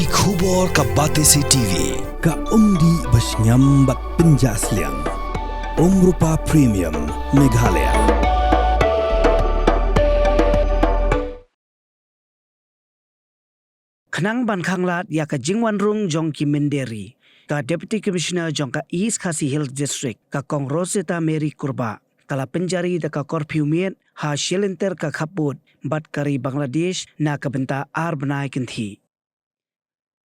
Ki khubor ka Batesi TV. Ka umdi basnyam bak penjaslian. Rupa Premium Meghalaya. Khnang ban khanglat ya ka jingwan rung jong ki Minderi ka Deputy Commissioner jong ka East Khasi Hills District ka Kong Rosita Mary Kurba kala penjari da ka korpiu miet ha shilenter ka khaput bat kari Bangladesh na ka benta ar banai kinthi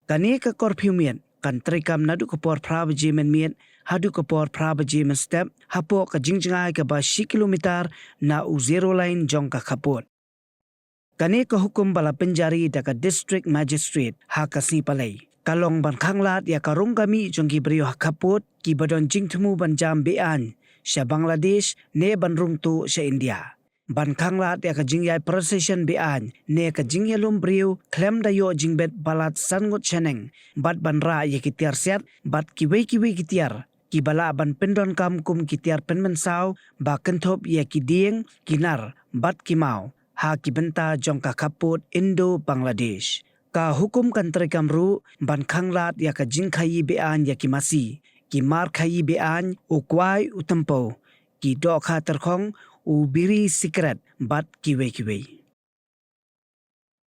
kani ka korpiu miet kan trikam nadu ka por prabaji men miet hadu ka por prabaji men step hapo ka jingjingai ka ba 10 kilometer na u zero line jong ka khaput kani ka hukum bala penjari da ka district magistrate ha ka si palai kalong ban khanglat ya ka rung kami jong ki brio khaput ki badon jingthmu ban jam bean sha Bangladesh ne ban rung tu sha India ban khanglat ya ka jingyai procession bean ne ka jingyalum brio klem da yo jingbet balat sangut cheneng bat ban ra ye ki tiar set bat ki wei ki tiar ki bala ban pendon kam kum ki tiar penmen saw ba kenthop ye ki ding kinar bat ki mau ha ki benta jong ka khaput Indo Bangladesh ka hukum kan trikam ru ban khanglat ya ka jingkhai bean ya ki masi ki mar khai bean u kwai utampo ki do kha terkhong u biri secret bat ki wei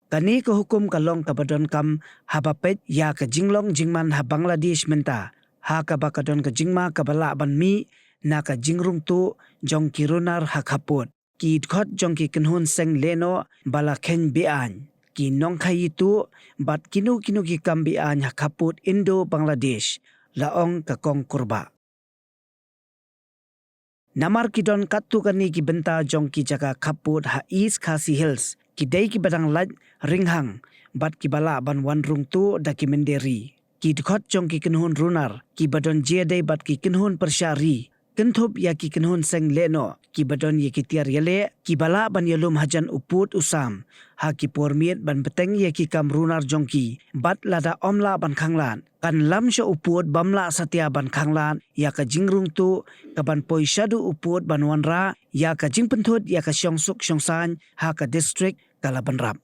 kani ka hukum ka long ka badon kam habapet ya ka jinglong jingman ha Bangladesh menta ha ka bakadon ka jingma ka bala ban mi na ka jingrung tu jong ki runar ha khaput ki khot jong ki kenhun seng leno bala khen bean ki nong khai tu bat kinu ki kam bean ha khaput Indo Bangladesh laong ka Kong Kurba namar ki don katu kani ki benta jong ki jaga khaput ha East Khasi Hills ki dei ki badang laj ringhang bat ki bala ban wan rung tu da ki Minderi ki khot jong ki kenhun runar ki badon je dei bat ki kenhun persyari kenthop ya ki kenhun seng leno ki badon ye ki tiar yele ki bala ban yelum hajan uput usam ha ki pormiet ban beteng ye ki kam runar jongki bat lada omla ban khanglan kan lam sha uput bamla satya ban khanglan ya ka jingrung tu ka ban poisadu uput ban wanra ya ka jingpenthut ya ka syongsuk syongsan ha ka district kala ban rap